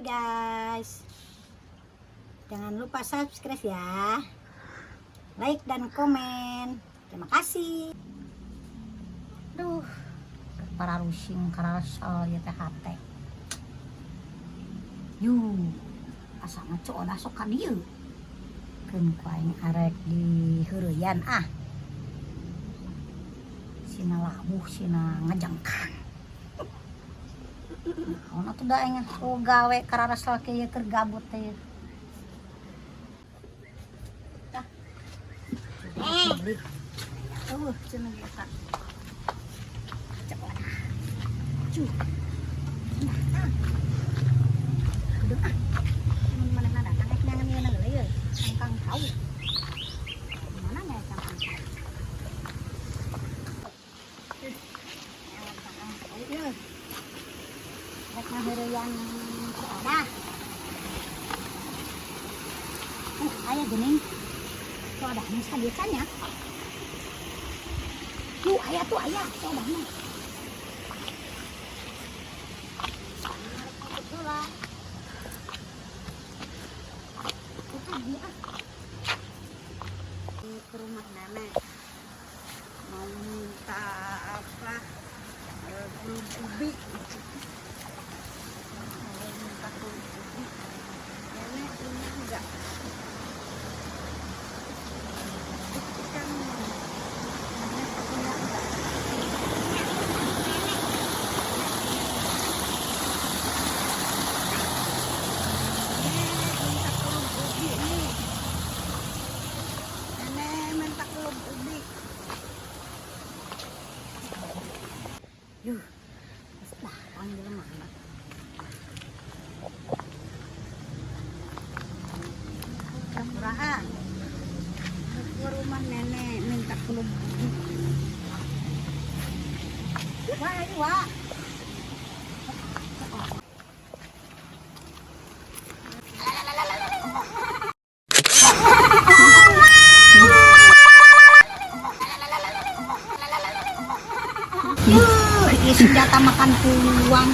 Hai guys, jangan lupa subscribe ya, like dan komen. Terima kasih. Duh, para rusing karasal ya teh hate. Yuh, asa ngaco sok ka dieu. Keun ku aing arek di heureyan ah. Sina labuh sina ngajangkang. Naon atuh da aing gawe kararasal kieu keur gabut teh. Tah. Cenah eta. Coba. Cu. Nah. Aduh ah. Mana datang jangan ngeuna deui. Kang tahu. Mana nya kang tahu. Rek ngaheureyan ada. Aya geuning. Tuh ada masa biasanya. Tuh aya tuh ada mah. Itulah. Bukan dia. Ke rumah nenek. Mau minta apa? Belum ubi. Nenek punya enggak? Kan nenek punya enggak? Minta kelum ubi nih. Nenek minta kelum ubi. Yuh, dah panggil mana? Kapurahan ke rumah nenek minta kelum ubi. Wah. Senjata makan puang.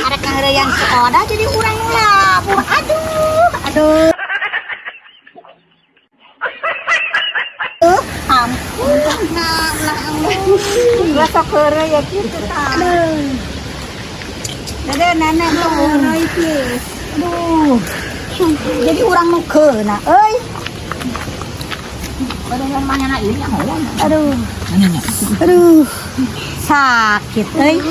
Arek ngeureyan sekolah jadi urang labur. Aduh. Ampun. Gua sok heureuy ya kitu tah. Dede nenek mah heureuy geus. Aduh. Jadi urang nu keuna euy. Pada yang mana ieu nya. Aduh. Aduh. Sakit euy.